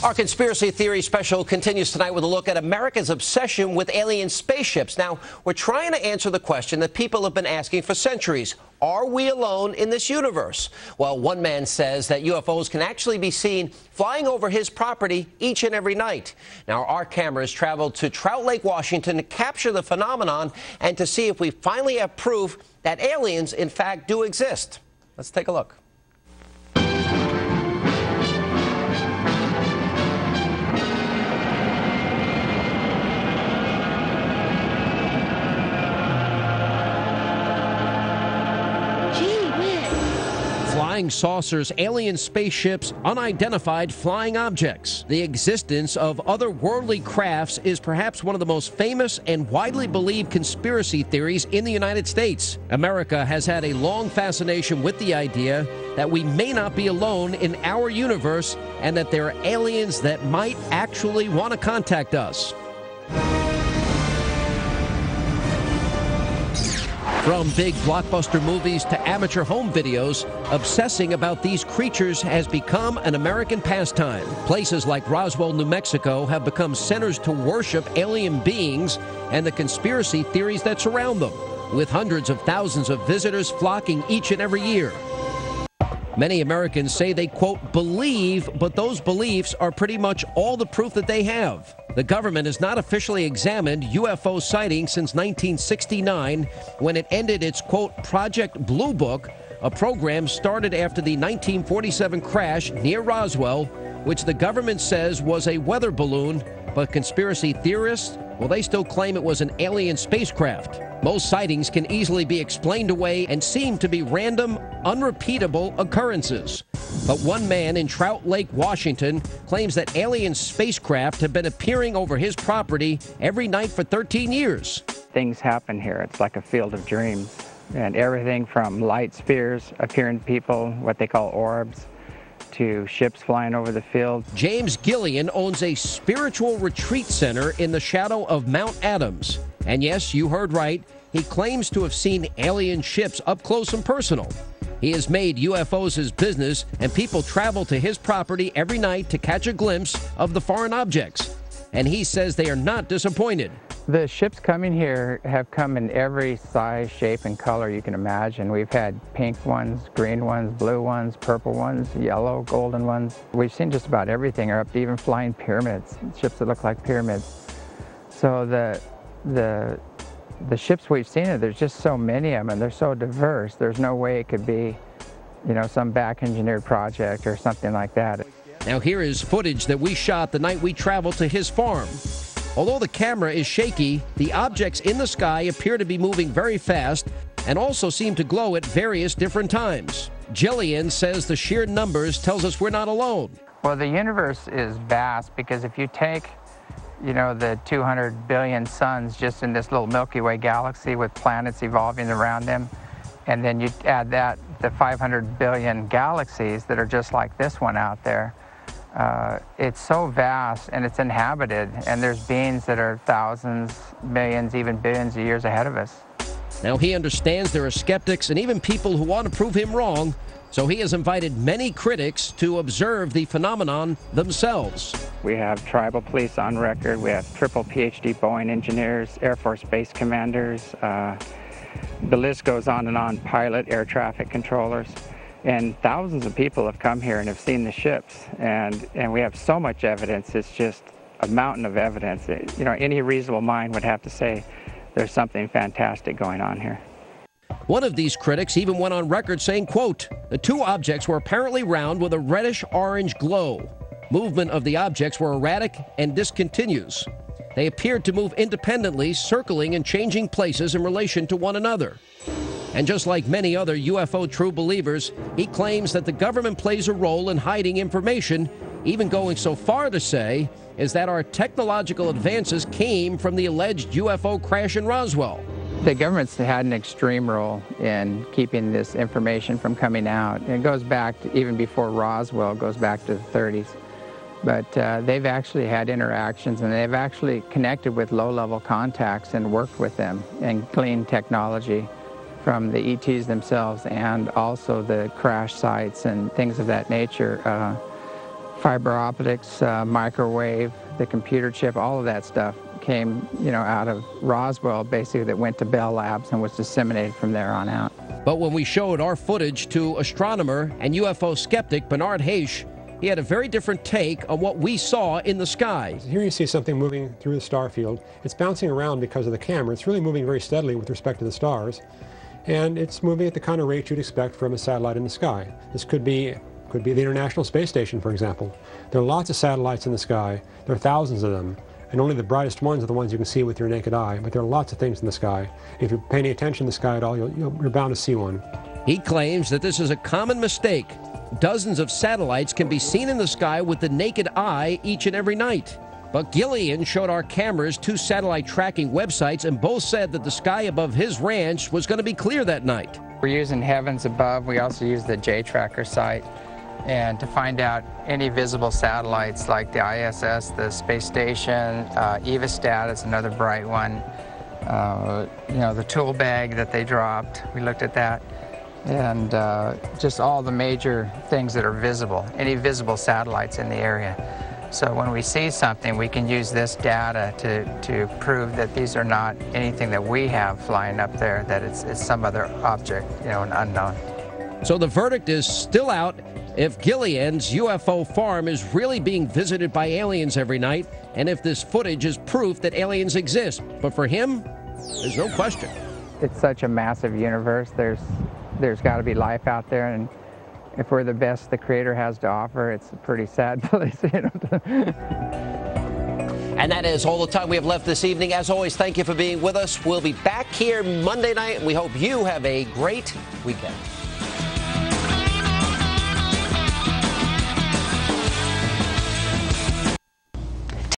Our conspiracy theory special continues tonight with a look at America's obsession with alien spaceships. Now, we're trying to answer the question that people have been asking for centuries. Are we alone in this universe? Well, one man says that UFOs can actually be seen flying over his property each and every night. Now, our cameras traveled to Trout Lake, Washington to capture the phenomenon and to see if we finally have proof that aliens, in fact, do exist. Let's take a look. Flying saucers, alien spaceships, unidentified flying objects. The existence of otherworldly crafts is perhaps one of the most famous and widely believed conspiracy theories in the United States. America has had a long fascination with the idea that we may not be alone in our universe and that there are aliens that might actually want to contact us. From big blockbuster movies to amateur home videos, obsessing about these creatures has become an American pastime. Places like Roswell, New Mexico have become centers to worship alien beings and the conspiracy theories that surround them, with hundreds of thousands of visitors flocking each and every year. Many Americans say they, quote, believe, but those beliefs are pretty much all the proof that they have. The government has not officially examined UFO sightings since 1969, when it ended its, quote, Project Blue Book, a program started after the 1947 crash near Roswell, which the government says was a weather balloon, but conspiracy theorists, well, they still claim it was an alien spacecraft. Most sightings can easily be explained away and seem to be random, unrepeatable occurrences. But one man in Trout Lake, Washington, claims that alien spacecraft have been appearing over his property every night for 13 years. Things happen here. It's like a field of dreams. And everything from light spheres appearing to people, what they call orbs, to ships flying over the field. James Gilliand owns a spiritual retreat center in the shadow of Mount Adams. And yes, you heard right, he claims to have seen alien ships up close and personal. He has made UFOs his business, and people travel to his property every night to catch a glimpse of the foreign objects. And he says they are not disappointed. The ships coming here have come in every size, shape, and color you can imagine. We've had pink ones, green ones, blue ones, purple ones, yellow, golden ones. We've seen just about everything, or up to even flying pyramids, ships that look like pyramids. So the ships we've seen, there's just so many of them, and they're so diverse. There's no way it could be, you know, some back-engineered project or something like that. Now here is footage that we shot the night we traveled to his farm. Although the camera is shaky, the objects in the sky appear to be moving very fast and also seem to glow at various different times. Gilliand says the sheer numbers tells us we're not alone. Well, the universe is vast because if you take, you know, the 200 billion suns just in this little Milky Way galaxy with planets evolving around them, and then you add that, the 500 billion galaxies that are just like this one out there, it's so vast and it's inhabited, and there's beings that are thousands, millions, even billions of years ahead of us. Now he understands there are skeptics and even people who want to prove him wrong, so he has invited many critics to observe the phenomenon themselves. We have tribal police on record, we have triple PhD Boeing engineers, Air Force base commanders, the list goes on, pilot, air traffic controllers. And thousands of people have come here and have seen the ships, and we have so much evidence. It's just a mountain of evidence. You know, any reasonable mind would have to say there's something fantastic going on here. One of these critics even went on record saying, quote, the two objects were apparently round with a reddish-orange glow. Movement of the objects were erratic and discontinuous. They appeared to move independently, circling and changing places in relation to one another. And just like many other UFO true believers, he claims that the government plays a role in hiding information, even going so far to say is that our technological advances came from the alleged UFO crash in Roswell. The government's had an extreme role in keeping this information from coming out. And it goes back to even before Roswell, goes back to the 30s. But they've actually had interactions, and they've actually connected with low-level contacts and worked with them and gleaned technology from the ETs themselves and also the crash sites and things of that nature fiber optics, microwave, the computer chip, all of that stuff came, out of Roswell, basically, that went to Bell Labs and was disseminated from there on out. But when we showed our footage to astronomer and UFO skeptic Bernard Haish, he had a very different take on what we saw in the sky. Here you see something moving through the star field. It's bouncing around because of the camera. It's really moving very steadily with respect to the stars. And it's moving at the kind of rate you'd expect from a satellite in the sky. This could be the International Space Station, for example. There are lots of satellites in the sky. There are thousands of them. And only the brightest ones are the ones you can see with your naked eye. But there are lots of things in the sky. If you're paying attention to the sky at all, you're bound to see one. He claims that this is a common mistake. Dozens of satellites can be seen in the sky with the naked eye each and every night. But Gilliand showed our cameras 2 satellite tracking websites, and both said that the sky above his ranch was going to be clear that night. We're using Heavens Above. We also use the J-Tracker site. And to find out any visible satellites like the ISS, the space station, Evostat is another bright one. The tool bag that they dropped, we looked at that. And just all the major things that are visible, any visible satellites in the area. So when we see something, we can use this data to prove that these are not anything that we have flying up there, that it's some other object, an unknown. So the verdict is still out if Gilliand's UFO farm is really being visited by aliens every night, and if this footage is proof that aliens exist. But for him, there's no question. It's such a massive universe. There's got to be life out there, and if we're the best the Creator has to offer, it's a pretty sad place. And that is all the time we have left this evening. As always, thank you for being with us. We'll be back here Monday night. We hope you have a great weekend.